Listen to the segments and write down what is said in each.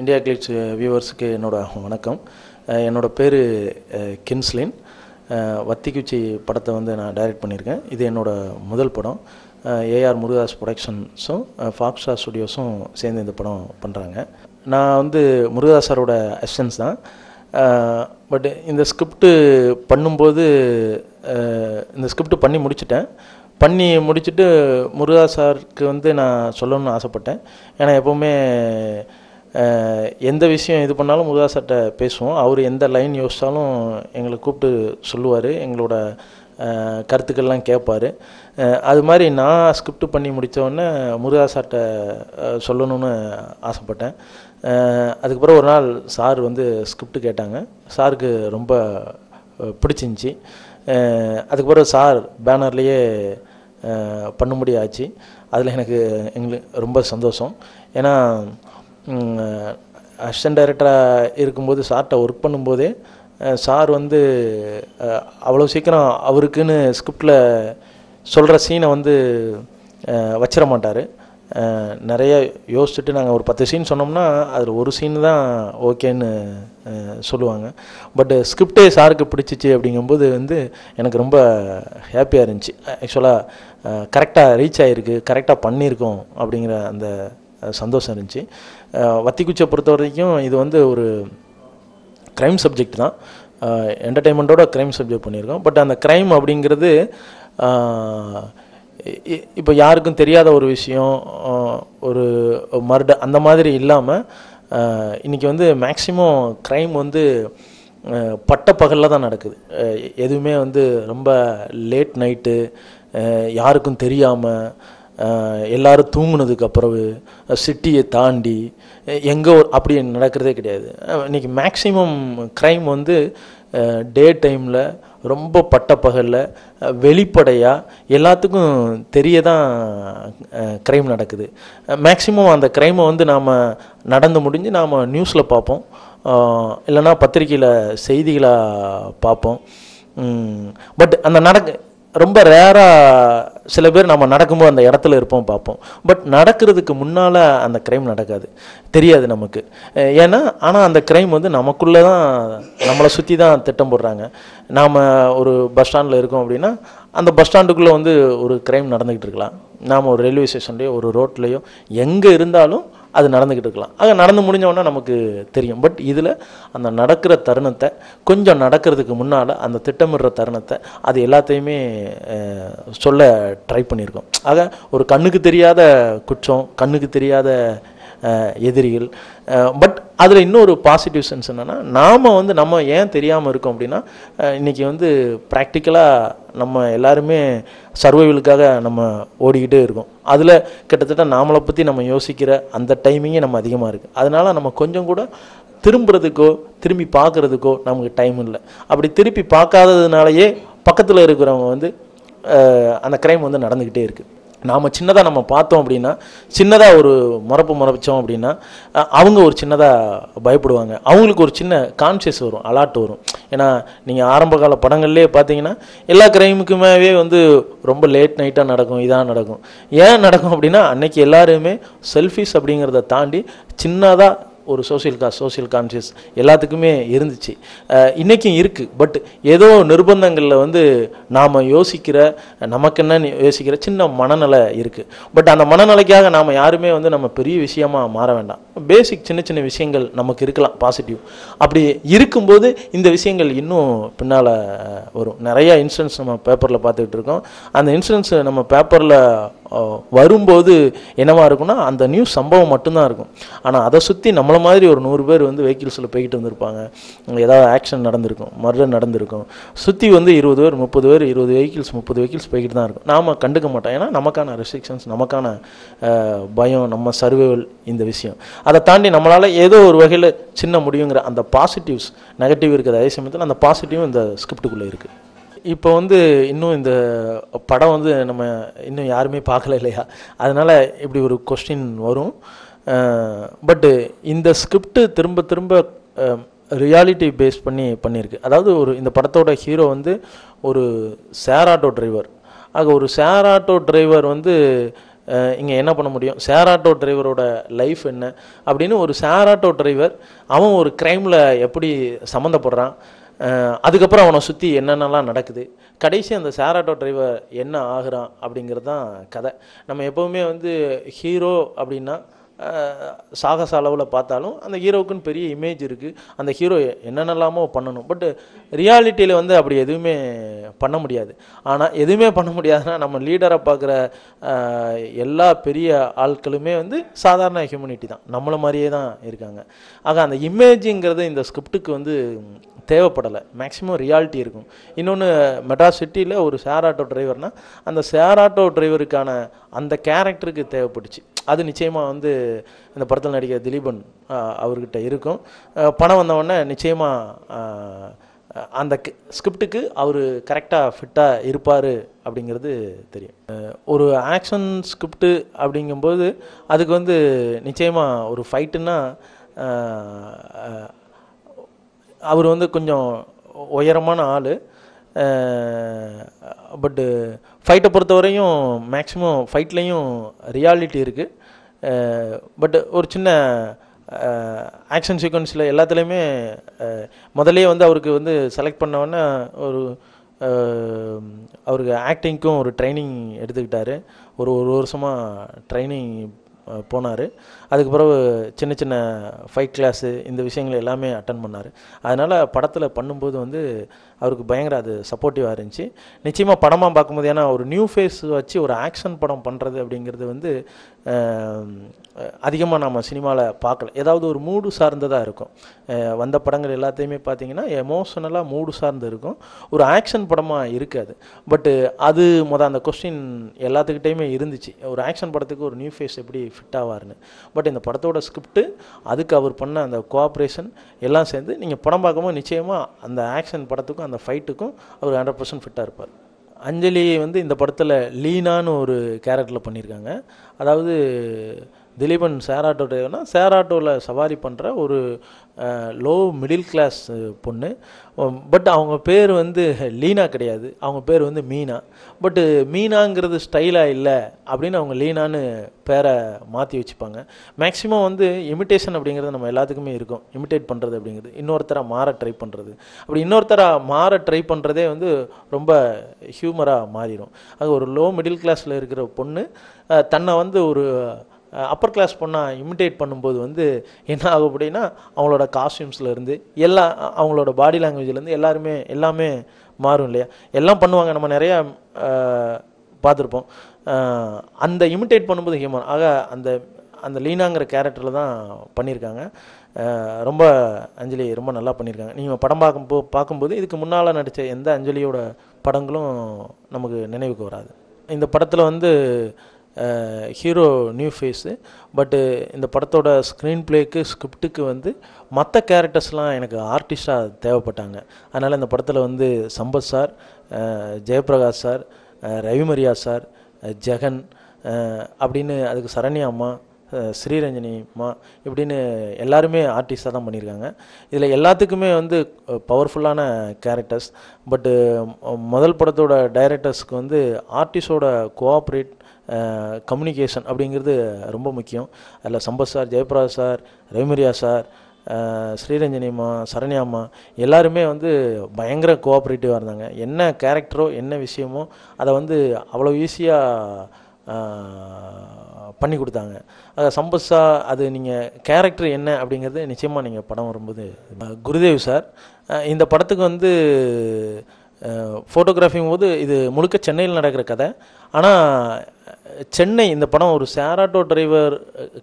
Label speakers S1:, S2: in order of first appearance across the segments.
S1: India glitz வியூவர்ஸுக்கு என்னோட வணக்கம். என்னோட பேர் கின்ஸ்லின். வத்திக்குச்சி படத்தை வந்து நான் டைரக்ட் பண்ணியிருக்கேன். இது என்னோடய முதல் படம். ஏஆர் முருகதாஸ் ப்ரொடக்ஷன்ஸும் ஃபாக்ஸ்டார் ஸ்டுடியோஸும் சேர்ந்து இந்த படம் பண்ணுறாங்க. நான் வந்து முருகதாஸ் சாரோட அசிஸ்டன்ஸ் தான். பட் இந்த ஸ்கிரிப்டு பண்ணும்போது இந்த ஸ்கிரிப்டு பண்ணி முடிச்சுட்டு முருகதாஸ் சாருக்கு வந்து நான் சொல்லணும்னு ஆசைப்பட்டேன். ஏன்னா எப்போவுமே எந்த விஷயம் இது பண்ணாலும் முருகதாஸ் சார்கிட்ட பேசுவோம். அவர் எந்த லைன் யோசித்தாலும் எங்களை கூப்பிட்டு சொல்லுவார், எங்களோட கருத்துக்கள்லாம் கேட்பார். அது மாதிரி நான் ஸ்கிரிப்ட் பண்ணி முடித்தோடனே முருகதாஸ் சார்கிட்ட சொல்லணும்னு ஆசைப்பட்டேன். அதுக்கப்புறம் ஒரு நாள் சார் வந்து ஸ்கிரிப்ட் கேட்டாங்க. சாருக்கு ரொம்ப பிடிச்சிருந்துச்சி. அதுக்கப்புறம் சார் பேனர்லேயே பண்ணும்படி ஆச்சு. அதில் எங்களுக்கு ரொம்ப சந்தோஷம். ஏன்னா அசிஸ்டன்ட் டைரக்டராக இருக்கும்போது சார்கிட்ட ஒர்க் பண்ணும்போதே சார் வந்து அவ்வளோ சீக்கிரம் அவருக்குன்னு ஸ்கிரிப்டில் சொல்கிற சீனை வந்து வச்சிட மாட்டார். நிறைய யோசிச்சுட்டு நாங்கள் ஒரு 10 சீன் சொன்னோம்னா அதில் ஒரு சீன் தான் ஓகேன்னு சொல்லுவாங்க. பட் ஸ்கிரிப்டே சாருக்கு பிடிச்சிச்சு அப்படிங்கும்போது வந்து எனக்கு ரொம்ப ஹாப்பியாக இருந்துச்சு. ஆக்சுவலாக கரெக்டாக ரீச் ஆகிருக்கு, கரெக்டாக பண்ணியிருக்கோம் அப்படிங்கிற அந்த சந்தோஷம் இருந்துச்சு. வத்திக்குச்சியை பொறுத்த வரைக்கும் இது வந்து ஒரு க்ரைம் சப்ஜெக்ட் தான். என்டர்டெயின்மெண்ட்டோட க்ரைம் சப்ஜெக்ட் பண்ணியிருக்கோம். பட் அந்த க்ரைம் அப்படிங்கிறது இப்போ யாருக்கும் தெரியாத ஒரு விஷயம், ஒரு மர்டர் அந்த மாதிரி இல்லாமல் இன்றைக்கி வந்து மேக்ஸிமம் க்ரைம் வந்து பட்டப்பகலில் தான் நடக்குது. எதுவுமே வந்து ரொம்ப லேட் நைட்டு யாருக்கும் தெரியாமல் எல்லோரும் தூங்குனதுக்கப்புறம் சிட்டியை தாண்டி எங்கே அப்படி நடக்கிறதே கிடையாது. இன்றைக்கி மேக்ஸிமம் க்ரைம் வந்து டே டைமில் ரொம்ப பட்டப்பகலில் வெளிப்படையாக எல்லாத்துக்கும் தெரிய தான் க்ரைம் நடக்குது. மேக்ஸிமம் அந்த க்ரைமை வந்து நாம் நடந்து முடிஞ்சு நாம் நியூஸில் பார்ப்போம், இல்லைனா பத்திரிக்கையில் செய்திகளாக பார்ப்போம். பட் அந்த ரொம்ப ரேராக சில பேர் நம்ம நடக்கும்போது அந்த இடத்துல இருப்போம், பார்ப்போம். பட் நடக்கிறதுக்கு முன்னால் அந்த க்ரைம் நடக்காது, தெரியாது நமக்கு. ஆனால் அந்த க்ரைம் வந்து நமக்குள்ளே தான், நம்மளை சுற்றி தான் திட்டம் போடுறாங்க. நாம் ஒரு பஸ் ஸ்டாண்டில் இருக்கோம் அப்படின்னா அந்த பஸ் ஸ்டாண்டுக்குள்ளே வந்து ஒரு க்ரைம் நடந்துக்கிட்டு இருக்கலாம். நாம் ஒரு ரயில்வே ஸ்டேஷன்லேயோ ஒரு ரோட்லேயோ எங்கே இருந்தாலும் அது நடந்துக்கிட்டு இருக்கலாம். ஆக நடந்து முடிஞ்சோன்னா நமக்கு தெரியும். பட் இதில் அந்த நடக்கிற தருணத்தை, கொஞ்சம் நடக்கிறதுக்கு முன்னால் அந்த திட்டமிடுற தருணத்தை, அது எல்லாத்தையுமே சொல்ல ட்ரை பண்ணியிருக்கோம். ஆக ஒரு கண்ணுக்கு தெரியாத குற்றம், கண்ணுக்கு தெரியாத எதிரிகள். பட் அதில் இன்னொரு பாசிட்டிவ் சென்ஸ் என்னென்னா, நம்ம ஏன் தெரியாமல் இருக்கோம் அப்படின்னா, இன்றைக்கி வந்து ப்ராக்டிக்கலாக நம்ம எல்லாருமே சர்வைவலுக்காக நம்ம ஓடிக்கிட்டே இருக்கோம். அதில் கிட்டத்தட்ட நாமளை பற்றி நம்ம யோசிக்கிற அந்த டைமிங்கே நம்ம அதிகமாக இருக்குது. அதனால் நம்ம கொஞ்சம் கூட திரும்புறதுக்கோ திரும்பி பார்க்குறதுக்கோ நமக்கு டைம் இல்லை. அப்படி திருப்பி பார்க்காததுனாலேயே பக்கத்தில் இருக்கிறவங்க வந்து அந்த க்ரைம் வந்து நடந்துக்கிட்டே இருக்குது. நாம் சின்னதாக நம்ம பார்த்தோம் அப்படின்னா, சின்னதாக ஒரு முறைச்சோம் அப்படின்னா அவங்க ஒரு சின்னதாக பயப்படுவாங்க. அவங்களுக்கு ஒரு சின்ன கான்ஷியஸ் வரும், அலர்ட் வரும். ஏன்னா நீங்கள் ஆரம்ப கால படங்கள்லேயே பார்த்தீங்கன்னா எல்லா க்ரைமுக்குமே வந்து ரொம்ப லேட் நைட்டாக நடக்கும், இதாக நடக்கும். ஏன் நடக்கும் அப்படின்னா, அன்றைக்கி எல்லாருமே செல்ஃபிஷ் அப்படிங்கிறத தாண்டி சின்னதாக ஒரு சோசியல் கான்ஷியஸ் எல்லாத்துக்குமே இருந்துச்சு, இன்றைக்கும் இருக்குது. பட் ஏதோ நிர்பந்தங்களில் வந்து நாம் நமக்கு என்னன்னு யோசிக்கிற சின்ன மனநிலை இருக்குது. பட் அந்த மனநிலைக்காக நாம் யாருமே வந்து நம்ம பெரிய விஷயமாக மாற வேண்டாம். பேசிக் சின்ன விஷயங்கள் நமக்கு இருக்கலாம் பாசிட்டிவ். அப்படி இருக்கும்போது இந்த விஷயங்கள் இன்னும் பின்னால் வரும். நிறையா இன்சிடென்ட்ஸ் நம்ம பேப்பரில் பார்த்துக்கிட்டு இருக்கோம். அந்த இன்சிடென்ட்ஸ் நம்ம பேப்பரில் வரும்போது என்னவா இருக்குன்னா, அந்த நியூஸ் சம்பவம் மட்டும்தான் இருக்கும். ஆனால் அதை சுற்றி நம்மளை மாதிரி ஒரு 100 பேர் வந்து வெஹிக்கிள்ஸில் போய்கிட்டு வந்திருப்பாங்க. ஏதாவது ஆக்ஷன் நடந்திருக்கும், மர்டர் நடந்திருக்கும். சுற்றி வந்து 20 பேர் 30 பேர் 20 வெஹிக்கிள்ஸ் 30 வெஹிக்கிள்ஸ் போய்கிட்டு தான் இருக்கும். நாம் கண்டுக்க மாட்டோம். ஏன்னா நமக்கான ரெஸ்ட்ரிக்ஷன்ஸ், நமக்கான பயம், நம்ம சர்வைவல், இந்த விஷயம் அதை தாண்டி நம்மளால் ஏதோ ஒரு வகையில் சின்ன முடியுங்கிற அந்த பாசிட்டிவ்ஸ், நெகட்டிவ் இருக்கிற அதே சமயத்தில் அந்த பாசிட்டிவும் இந்த ஸ்கிரிப்டுக்குள்ளே இருக்குது. இப்போ வந்து இன்னும் இந்த படம் வந்து நம்ம இன்னும் யாருமே பார்க்கல இல்லையா, அதனால் இப்படி ஒரு கொஸ்டின் வரும். பட்டு இந்த ஸ்கிரிப்டு திரும்ப ரியாலிட்டி பேஸ் பண்ணியிருக்கு. அதாவது இந்த படத்தோட ஹீரோ வந்து ஒரு ஷேர் ஆட்டோ டிரைவர். ஆக ஒரு ஷேர் ஆட்டோ டிரைவர் வந்து இங்கே என்ன பண்ண முடியும், ஷேர் ஆட்டோ டிரைவரோட லைஃப் என்ன அப்படின்னு, ஒரு ஷேர் ஆட்டோ டிரைவர் அவன் ஒரு க்ரைமில் எப்படி சம்மந்தப்படுறான், அதுக்கப்புறம் அவனை சுற்றி என்னென்னலாம் நடக்குது, கடைசி அந்த ஷேர் ஆட்டோ டிரைவர் என்ன ஆகுறான் அப்படிங்கிறது தான் கதை. நம்ம எப்போவுமே வந்து ஹீரோ அப்படின்னா சாகச அளவில் பார்த்தாலும் அந்த ஹீரோவுக்குன்னு பெரிய இமேஜ் இருக்குது, அந்த ஹீரோ என்னென்னலாமோ பண்ணணும். பட் ரியாலிட்டியில் வந்து அப்படி எதுவுமே பண்ண முடியாது. ஆனால் எதுவுமே பண்ண முடியாதுன்னா நம்ம லீடரை பார்க்குற எல்லா பெரிய ஆட்களுமே வந்து சாதாரண ஹியூமனிட்டி தான், நம்மளை மாதிரியே தான் இருக்காங்க. ஆக அந்த இமேஜுங்கிறது இந்த ஸ்கிரிப்டுக்கு வந்து தேவைப்படலை, மேக்ஸிமம் ரியாலிட்டி இருக்கும். இன்னொன்று, மெட்ராஸ் சிட்டியில் ஒரு ஷேர் ஆட்டோ டிரைவர்னால் அந்த ஷேர் ஆட்டோ டிரைவருக்கான அந்த கேரக்டருக்கு தேவைப்பட்டுச்சு. அது நிச்சயமாக வந்து இந்த படத்தில் நடிக்கிற திலீபன் அவர்கிட்ட இருக்கும். படம் வந்தவொடனே நிச்சயமாக அந்த ஸ்கிரிப்டுக்கு அவர் கரெக்டாக ஃபிட்டாக இருப்பார் அப்படிங்கிறது தெரியும். ஒரு ஆக்ஷன் ஸ்கிரிப்டு அப்படிங்கும்போது அதுக்கு வந்து நிச்சயமாக ஒரு ஃபைட்டுன்னா அவர் வந்து கொஞ்சம் உயரமான ஆள். பட்டு ஃபைட்டை பொறுத்தவரையும் மேக்ஸிமம் ஃபைட்லேயும் ரியாலிட்டி இருக்குது. பட் ஒரு சின்ன ஆக்ஷன் சீக்வன்ஸில் எல்லாத்துலேயுமே முதலே வந்து அவருக்கு வந்து செலக்ட் பண்ணோன்னே ஒரு அவருக்கு ஆக்டிங்க்கும் ஒரு ட்ரைனிங் எடுத்துக்கிட்டார். ஒரு வருஷமாக ட்ரைனிங் போனார். அதுக்கு பிறகு சின்ன சின்ன ஃபைட் கிளாஸு இந்த விஷயங்கள் எல்லாமே அட்டன் பண்ணார். அதனால் படத்தில் பண்ணும்போது வந்து அவருக்கு பயங்கர அது சப்போர்ட்டிவாக இருந்துச்சு. நிச்சயமாக படமாக பார்க்கும்போது, ஏன்னா ஒரு நியூ ஃபேஸ் வச்சு ஒரு ஆக்ஷன் படம் பண்ணுறது அப்படிங்கிறது வந்து அதிகமாக நம்ம சினிமாவில் பார்க்கல. ஏதாவது ஒரு மூடு சார்ந்ததாக இருக்கும். வந்த படங்கள் எல்லாத்தையுமே பார்த்திங்கன்னா எமோஷனலாக மூடு சார்ந்து இருக்கும், ஒரு ஆக்ஷன் படமாக இருக்காது. பட்டு அது அந்த கொஸ்டின் எல்லாத்துக்கிட்டேயுமே இருந்துச்சு, ஒரு ஆக்ஷன் படத்துக்கு ஒரு நியூ ஃபேஸ் எப்படி ஃபிட் ஆவார்னு. பட் இந்த படத்தோட ஸ்கிரிப்டு, அதுக்கு அவர் பண்ண அந்த கோஆப்ரேஷன் எல்லாம் சேர்ந்து நீங்கள் படம் பார்க்கும்போது நிச்சயமாக அந்த ஆக்ஷன் படத்துக்கும் அந்த ஃபைட்டுக்கும் அவர் 100% ஃபிட்டாக இருப்பார். அஞ்சலி வந்து இந்த படத்தில் லீனான்னு ஒரு கேரக்டரில் பண்ணியிருக்காங்க. அதாவது திலீபன் ஷேர் ஆட்டோ டிரைவர்னால் ஷேர் ஆட்டோவில் சவாரி பண்ணுற ஒரு லோ மிடில் கிளாஸ் பொண்ணு. பட் அவங்க பேர் வந்து லீனா கிடையாது, அவங்க பேர் வந்து மீனா. பட்டு மீனாங்கிறது ஸ்டைலாக இல்லை அப்படின்னு அவங்க லீனான்னு பேரை மாற்றி வச்சுப்பாங்க. மேக்ஸிமம் வந்து இமிட்டேஷன் அப்படிங்கிறது நம்ம எல்லாத்துக்குமே இருக்கும், இமிட்டேட் பண்ணுறது அப்படிங்கிறது, இன்னொருத்தராக மாற ட்ரை பண்ணுறது. அப்படி இன்னொருத்தராக மாற ட்ரை பண்ணுறதே வந்து ரொம்ப ஹியூமராக மாறிடும். அது ஒரு லோ மிடில் கிளாஸில் இருக்கிற பொண்ணு தன்னை வந்து ஒரு அப்பர் கிளாஸ் பொண்ணாக இமிட்டேட் பண்ணும்போது வந்து என்ன ஆகும் அப்படின்னா, அவங்களோட காஸ்டியூம்ஸ்லேருந்து அவங்களோட பாடி லாங்குவேஜ்லேருந்து எல்லாமே மாறும் இல்லையா. எல்லாம் பண்ணுவாங்க, நம்ம நிறையா பார்த்துருப்போம். அந்த இமிட்டேட் பண்ணும்போது ஹியூமன் ஆக அந்த லீனாங்கிற கேரக்டரில் தான் பண்ணியிருக்காங்க. ரொம்ப அஞ்சலி ரொம்ப நல்லா பண்ணியிருக்காங்க. நீங்கள் படம் பார்க்கும்போது இதுக்கு முன்னால் நடித்த எந்த அஞ்சலியோட படங்களும் நமக்கு நினைவுக்கு வராது. இந்த படத்தில் வந்து ஹீரோ நியூ ஃபேஸு. பட்டு இந்த படத்தோட ஸ்க்ரீன் பிளேக்கு ஸ்கிரிப்டுக்கு வந்து மற்ற கேரக்டர்ஸ்லாம் எனக்கு ஆர்டிஸ்டாக தேவைப்பட்டாங்க. அதனால் இந்த படத்தில் வந்து Sampath sir, Jayaprakash sir, Ravi Mariya sir, Jagan அப்படின்னு, அதுக்கு சரண்யா அம்மா, ஸ்ரீரஞ்சனி அம்மா, இப்படின்னு எல்லாருமே ஆர்டிஸ்டாக தான் பண்ணியிருக்காங்க. இதில் எல்லாத்துக்குமே வந்து பவர்ஃபுல்லான கேரக்டர்ஸ். பட்டு முதல் படத்தோட டைரக்டர்ஸ்க்கு வந்து ஆர்டிஸ்டோட கோஆப்ரேட் கம்யூனிகேஷன் அப்படிங்கிறது ரொம்ப முக்கியம். அதில் Sampath sir, Jayaprakash sir, Ravi Mariya sir, Sriranjani அம்மா, சரண்யா அம்மா எல்லாருமே வந்து பயங்கர கோஆப்ரேட்டிவாக இருந்தாங்க. என்ன கேரக்டரோ என்ன விஷயமோ அதை வந்து அவ்வளோ ஈஸியாக பண்ணி கொடுத்தாங்க. சம்பத் சார், அது நீங்கள் கேரக்டர் என்ன அப்படிங்கிறது நிச்சயமாக நீங்கள் படம் வரும்போது. குருதேவ் சார் இந்த படத்துக்கு வந்து ஃபோட்டோகிராஃபிங் போது இது முழுக்க சென்னையில் நடக்கிற கதை. ஆனால் சென்னை இந்த படம் ஒரு ஷேர் ஆட்டோ டிரைவர்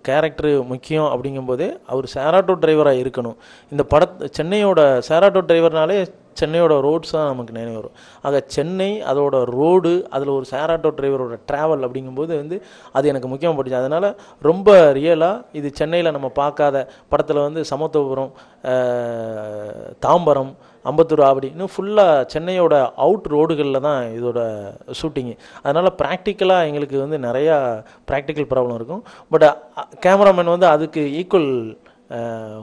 S1: கேரக்டரு முக்கியம் அப்படிங்கும்போதே அவர் ஷேர் ஆட்டோ டிரைவராக இருக்கணும். இந்த சென்னையோட ஷேர் ஆட்டோ டிரைவர்னாலே சென்னையோட ரோட்ஸ் தான் நமக்கு நினைவு வரும். ஆக சென்னை, அதோட ரோடு, அதில் ஒரு ஷேர் ஆட்டோ டிரைவரோட ட்ராவல் அப்படிங்கும்போது வந்து அது எனக்கு முக்கியமாக போட்டுச்சு. அதனால் ரொம்ப ரியலாக இது சென்னையில் நம்ம பார்க்காத படத்தில் வந்து சமத்துவபுரம், தாம்பரம், அம்பத்தூர், ஆவடி, இன்னும் ஃபுல்லாக சென்னையோட அவுட் ரோடுகளில் தான் இதோட ஷூட்டிங்கு. அதனால் ப்ராக்டிக்கலாக எங்களுக்கு வந்து நிறையா ப்ராக்டிக்கல் ப்ராப்ளம் இருக்கும். பட் கேமராமேன் வந்து அதுக்கு ஈக்குவல்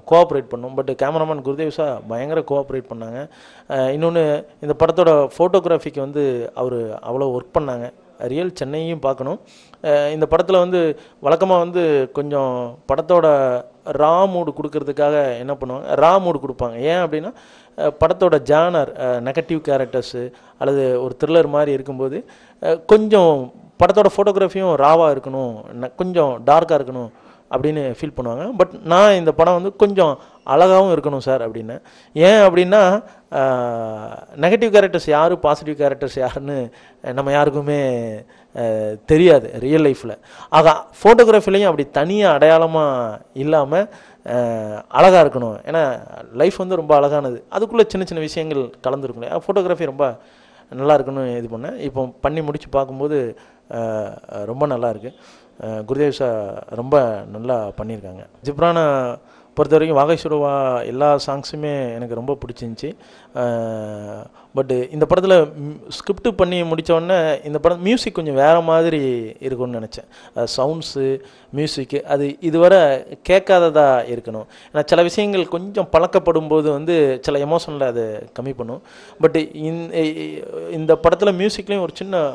S1: கோஆப்ரேட் பண்ணும். பட் கேமராமேன் குருதேவ் சார் பயங்கர கோஆப்ரேட் பண்ணாங்க. இன்னொன்று, இந்த படத்தோட ஃபோட்டோகிராஃபிக்கு வந்து அவர் அவ்வளோ ஒர்க் பண்ணாங்க. ரியல் சென்னையும் பார்க்கணும். இந்த படத்தில் வந்து வழக்கமாக வந்து கொஞ்சம் படத்தோட ரா மூடு கொடுக்கறதுக்காக என்ன பண்ணுவாங்க, ரா மூடு கொடுப்பாங்க. ஏன் அப்படின்னா படத்தோட ஜானர் நெகட்டிவ் கேரக்டர்ஸு அல்லது ஒரு த்ரில்லர் மாதிரி இருக்கும்போது கொஞ்சம் படத்தோட ஃபோட்டோகிராஃபியும் ராவாக இருக்கணும், கொஞ்சம் டார்க்காக இருக்கணும் அப்படின்னு ஃபீல் பண்ணுவாங்க. பட் நான் இந்த படம் வந்து கொஞ்சம் அழகாகவும் இருக்கணும் சார் அப்படின்னு. ஏன் அப்படின்னா நெகட்டிவ் கேரக்டர்ஸ் யார், பாசிட்டிவ் கேரக்டர்ஸ் யாருன்னு நம்ம யாருக்குமே தெரியாது ரியல் லைஃப்பில். ஆக ஃபோட்டோகிராஃபிலையும் அப்படி தனியாக அடையாளமாக இல்லாமல் அழகாக இருக்கணும். ஏன்னா லைஃப் வந்து ரொம்ப அழகானது, அதுக்குள்ளே சின்ன சின்ன விஷயங்கள் கலந்துருக்கணும். ஃபோட்டோகிராஃபி ரொம்ப நல்லா இருக்குன்னு இது பண்ணேன். இப்போ பண்ணி முடித்து பார்க்கும்போது ரொம்ப நல்லா இருக்குது. குருதேவ் சார் ரொம்ப நல்லா பண்ணியிருக்காங்க. ஜிப்ரானை பொறுத்த வரைக்கும் வாகை சுடுவா எல்லா சாங்ஸுமே எனக்கு ரொம்ப பிடிச்சிருந்துச்சி. பட்டு இந்த படத்தில் ஸ்கிரிப்ட் பண்ணி முடித்தோடனே இந்த படம் மியூசிக் கொஞ்சம் வேறு மாதிரி இருக்கும்னு நினச்சேன். சவுண்ட்ஸு மியூசிக்கு அது இதுவரை கேட்காததாக இருக்கணும். ஏன்னா சில விஷயங்கள் கொஞ்சம் பழக்கப்படும் போது வந்து சில எமோஷனில் அது கம்மி பண்ணும். பட்டு இந்த படத்தில் மியூசிக்லேயும் ஒரு சின்ன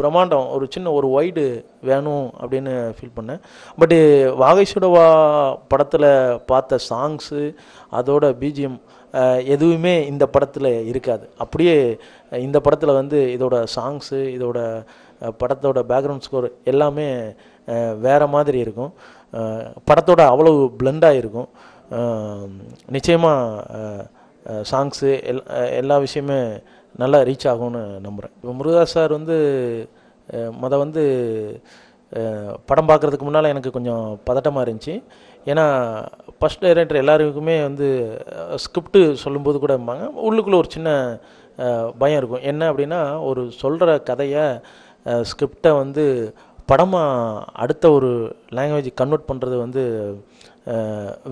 S1: பிரம்மாண்டம், ஒரு சின்ன ஒரு வைடு வேணும் அப்படின்னு ஃபீல் பண்ணேன். பட்டு வாகை சுடவா படத்தில் பார்த்த சாங்ஸு அதோட பிஜிஎம் எதுவுமே இந்த படத்தில் இருக்காது. அப்படியே இந்த படத்தில் வந்து இதோட சாங்ஸு இதோட படத்தோட பேக்ரவுண்ட் ஸ்கோர் எல்லாமே வேறு மாதிரி இருக்கும். படத்தோட அவ்வளவு பிளெண்டாக இருக்கும். நிச்சயமாக சாங்ஸு எல்லா விஷயமே நல்லா ரீச் ஆகும்னு நம்புகிறேன். இப்போ முருகதாஸ் சார் வந்து வந்து படம் பார்க்குறதுக்கு முன்னால் எனக்கு கொஞ்சம் பதட்டமாக இருந்துச்சு. ஏன்னா ஃபஸ்ட் டைரக்டர் எல்லாருக்குமே வந்து ஸ்கிரிப்டு சொல்லும்போது கூட இருப்பாங்க, உள்ளுக்குள்ளே ஒரு சின்ன பயம் இருக்கும். என்ன அப்படின்னா ஒரு சொல்கிற கதையை ஸ்கிரிப்டை வந்து படமாக அடுத்த ஒரு லாங்குவேஜ் கன்வெர்ட் பண்ணுறது வந்து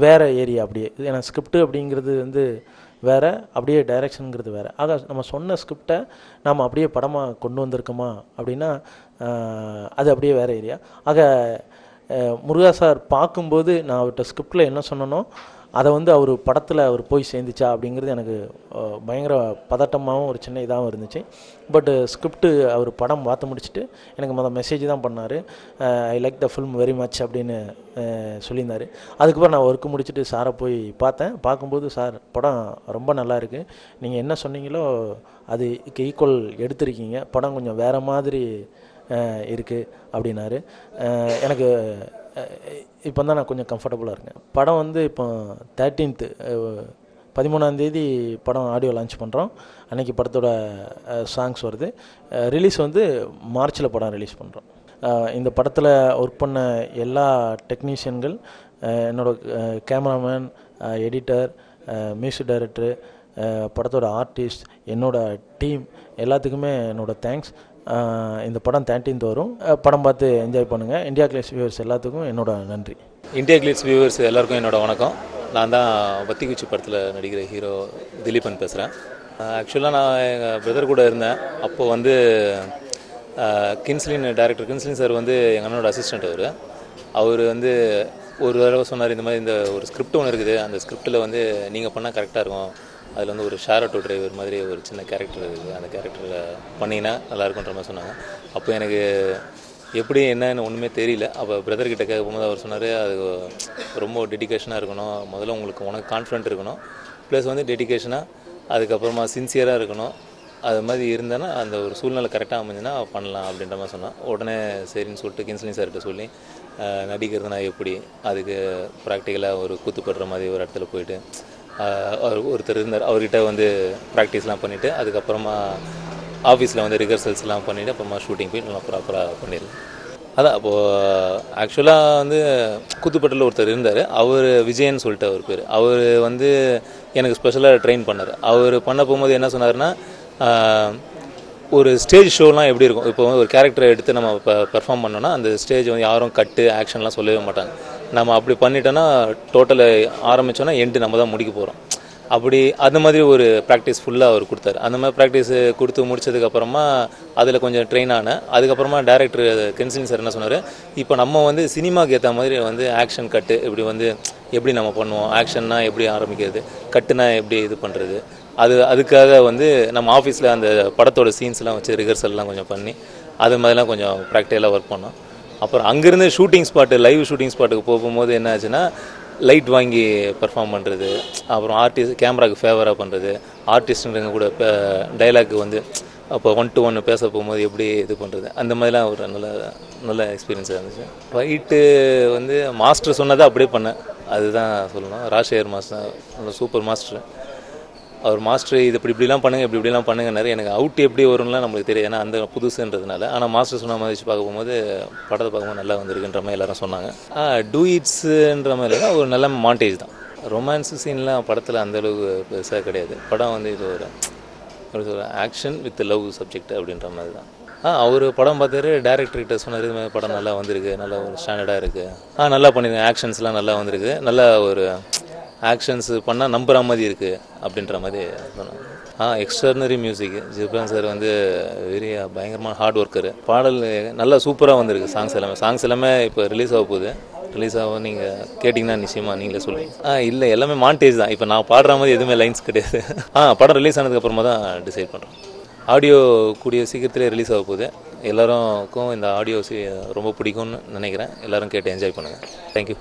S1: வேறு ஏரியா அப்படியே. ஏன்னா ஸ்கிரிப்டு அப்படிங்கிறது வந்து வேறு, அப்படியே டைரக்ஷனுங்கிறது வேறு. ஆக நம்ம சொன்ன ஸ்கிரிப்டை நாம் அப்படியே படமாக கொண்டு வந்திருக்கோமா அப்படின்னா அது அப்படியே வேறு ஏரியா. ஆக முருகா சார் பார்க்கும்போது நான் அவர்கிட்ட ஸ்கிரிப்டில் என்ன சொன்னனோ அதை வந்து அவர் படத்தில் அவர் போய் சேர்ந்துச்சா அப்படிங்கிறது எனக்கு பயங்கர பதட்டமாகவும் ஒரு சின்ன இதாகவும் இருந்துச்சு. பட் ஸ்கிரிப்டு அவர் படம் பார்த்து முடிச்சுட்டு எனக்கு மெசேஜ் தான் பண்ணார். I like the film very much அப்படின்னு சொல்லியிருந்தார். அதுக்கப்புறம் நான் ஒர்க்கு முடிச்சுட்டு சாரை போய் பார்த்தேன். பார்க்கும்போது சார் படம் ரொம்ப நல்லா இருக்குது, நீங்கள் என்ன சொன்னீங்களோ அதுக்கு ஈக்குவல் எடுத்திருக்கீங்க, படம் கொஞ்சம் வேறு மாதிரி இருக்குது அப்படின்னாரு. எனக்கு இப்போ தான் நான் கொஞ்சம் கம்ஃபர்டபுளாக இருக்கேன். படம் வந்து இப்போ 13th 13ஆந்தேதி படம் ஆடியோ லான்ச் பண்ணுறோம். அன்றைக்கி படத்தோட சாங்ஸ் வருது. ரிலீஸ் வந்து மார்ச்சில் படம் ரிலீஸ் பண்ணுறோம். இந்த படத்தில் ஒர்க் பண்ண எல்லா டெக்னீஷியன்கள், என்னோடய கேமராமேன், எடிட்டர், மியூசிக் டைரக்டரு, படத்தோட ஆர்டிஸ்ட், என்னோடய டீம் எல்லாத்துக்குமே என்னோடய தேங்க்ஸ். இந்த படம் 13th வரும். படம் பார்த்து என்ஜாய் பண்ணுங்கள். இந்தியா கிளிட்ஸ் வியூவர்ஸ் எல்லாத்துக்கும் என்னோட நன்றி.
S2: இந்தியா கிளிட்ஸ் வியூவர்ஸ் எல்லாருக்கும் என்னோட வணக்கம். நான் தான் வத்திக்குச்சி படத்தில் நடிக்கிற ஹீரோ திலீபன் பேசுகிறேன். ஆக்சுவலாக நான் எங்கள் பிரதர் கூட இருந்தேன். அப்போது வந்து டைரக்டர் கின்ஸ்லின் சார் வந்து எங்கள் அண்ணனோட அசிஸ்டண்ட். அவர் வந்து ஒரு தடவை சொன்னார், இந்த மாதிரி இந்த ஒரு ஸ்கிரிப்ட் ஒன்று இருக்குது, அந்த ஸ்கிரிப்டில் வந்து நீங்கள் பண்ணால் கரெக்டாக இருக்கும், அதில் வந்து ஒரு ஷேர் ஆட்டோ டிரைவர் மாதிரி ஒரு சின்ன கேரக்டர் இருக்குது, அந்த கேரக்டரில் பண்ணிங்கன்னா நல்லாயிருக்குன்ற மாதிரி சொன்னாங்க. அப்போ எனக்கு எப்படி என்னன்னு ஒன்றுமே தெரியல. அப்போ பிரதர்கிட்ட கேட்கும்போது அவர் சொன்னார், அது ரொம்ப டெடிக்கேஷனாக இருக்கணும், முதல்ல உனக்கு கான்ஃபிடென்ட் இருக்கணும், ப்ளஸ் வந்து டெடிக்கேஷனாக, அதுக்கப்புறமா சின்சியராக இருக்கணும், அது மாதிரி இருந்தேன்னா அந்த ஒரு சூழ்நிலை கரெக்டாக அமைஞ்சுன்னா பண்ணலாம் அப்படின்ற மாதிரி சொன்னான். உடனே சரின்னு சொல்லிட்டு கின்ஸ்லின் சார்கிட்ட சொல்லி நடிக்கிறதுனா எப்படி, அதுக்கு ப்ராக்டிக்கலாக ஒரு கூத்துப்படுற மாதிரி ஒரு இடத்துல போயிட்டு ஒருத்தர் இருந்தார், அவர்கிட்ட வந்து ப்ராக்டிஸ்லாம் பண்ணிவிட்டு அதுக்கப்புறமா ஆஃபீஸில் வந்து ரிஹர்சல்ஸ்லாம் பண்ணிவிட்டு அப்புறமா ஷூட்டிங் போய் நல்லா ப்ராப்பராக பண்ணிடுது. அதான் அப்போது ஆக்சுவலாக வந்து கூத்துப்பட்டில் ஒருத்தர் இருந்தார், அவர் விஜயன்னு சொல்லிட்டு அவர் பேர். அவர் வந்து எனக்கு ஸ்பெஷலாக ட்ரெயின் பண்ணார். அவர் பண்ண போகும்போது என்ன சொன்னார்னா, ஒரு ஸ்டேஜ் ஷோலாம் எப்படி இருக்கும், இப்போ ஒரு கேரக்டரை எடுத்து நம்ம பெர்ஃபார்ம் பண்ணோன்னா அந்த ஸ்டேஜ் வந்து யாரும் கட்டு ஆக்ஷன்லாம் சொல்லவே மாட்டாங்க. நம்ம அப்படி பண்ணிட்டோன்னா டோட்டலை ஆரம்பித்தோன்னா எண்டு நம்ம தான் முடிக்க போகிறோம். அப்படி அந்த மாதிரி ஒரு ப்ராக்டிஸ் ஃபுல்லாக அவர் கொடுத்தாரு. அந்த மாதிரி ப்ராக்டிஸ் கொடுத்து முடிச்சதுக்கப்புறமா அதில் கொஞ்சம் ட்ரெயின் ஆனேன். அதுக்கப்புறமா டேரக்டர் கின்ஸ்லின் சார் என்ன சொன்னார், இப்போ நம்ம வந்து சினிமாவுக்கு ஏற்ற மாதிரி வந்து ஆக்ஷன் கட்டு இப்படி வந்து எப்படி நம்ம பண்ணுவோம், ஆக்ஷன்னா எப்படி ஆரம்பிக்கிறது, கட்டுனா எப்படி இது பண்ணுறது, அதுக்காக வந்து நம்ம ஆஃபீஸில் அந்த படத்தோட சீன்ஸ்லாம் வச்சு ரிஹர்சல்லாம் கொஞ்சம் பண்ணி அது மாதிரிலாம் கொஞ்சம் ப்ராக்டிக்கலாக ஒர்க் பண்ணோம். அப்புறம் அங்கேருந்து ஷூட்டிங் ஸ்பாட்டு, லைவ் ஷூட்டிங் ஸ்பாட்டுக்கு போகும்போது என்ன ஆச்சுன்னா, லைட் வாங்கி பெர்ஃபார்ம் பண்ணுறது, அப்புறம் கேமராவுக்கு ஃபேவராக பண்ணுறது, ஆர்டிஸ்ட்டுங்க கூட டைலாக் வந்து அப்போ 1 to 1 பேச போகும்போது எப்படி இது பண்ணுறது, அந்த மாதிரிலாம் ஒரு நல்ல எக்ஸ்பீரியன்ஸாக இருந்துச்சு. ஃபைட்டு வந்து மாஸ்டர் சொன்னதை அப்படியே பண்ணேன், அதுதான் சொல்லணும். ராஜசேகர் மாஸ்டர் நல்ல சூப்பர் மாஸ்டர். அவர் மாஸ்டர் இது இப்படிலாம் பண்ணுங்க, இப்படிலாம் பண்ணுங்கன்னாரு. எனக்கு அவுட் எப்படி வரும்லாம் நம்மளுக்கு தெரியும், ஏன்னா அந்த புதுசுன்றதுனால. ஆனால் மாஸ்டர் சொன்ன மாதிரி வச்சு பார்க்க போகும்போது படத்தை பார்க்கும்போது நல்லா வந்திருக்குன்ற மாதிரி எல்லாரும் சொன்னாங்க. டூயிட்ஸுன்ற மாதிரி ஒரு நல்ல மாண்டேஜ் தான். ரொமான்ஸ் சீன்லாம் படத்தில் அந்தளவுக்கு பெருசாக கிடையாது. படம் வந்து இது ஒரு ஆக்ஷன் வித் லவ் சப்ஜெக்ட் அப்படின்ற மாதிரி தான். அவர் படம் பார்த்தாரு, டேரக்டர்கிட்ட சொன்னார், இது மாதிரி படம் நல்லா வந்திருக்கு, நல்லா ஒரு ஸ்டாண்டர்டாக இருக்குது, நல்லா பண்ணியிருக்கேன், ஆக்ஷன்ஸ்லாம் நல்லா வந்திருக்கு, நல்லா ஒரு ஆக்ஷன்ஸ் பண்ணால் நம்புகிற மாதிரி இருக்குது அப்படின்ற மாதிரி சொன்னாங்க. Extraordinary music. ஜிப்ரான் சார் வந்து பயங்கரமான ஹார்ட் ஒர்க்கரு. பாடல் நல்லா சூப்பராக வந்திருக்கு. சாங்ஸ் எல்லாமே இப்போ ரிலீஸ் ஆக போகுது. ரிலீஸ் ஆகும், நீங்கள் கேட்டிங்கன்னா நிச்சயமாக நீங்களே சொல்லுவீங்க. இல்லை, எல்லாமே மாண்டேஜ் தான். இப்போ நான் பாடுற மாதிரி எதுவுமே லைன்ஸ் கிடையாது. படம் ரிலீஸ் ஆனதுக்கப்புறமா தான் டிசைட் பண்ணுறோம். ஆடியோ கூடிய சீக்கிரத்திலே ரிலீஸ் ஆக போகுது. எல்லாருக்கும் இந்த ஆடியோ ரொம்ப பிடிக்கும்னு நினைக்கிறேன். எல்லோரும் கேட்டு என்ஜாய் பண்ணுங்கள். தேங்க்யூ.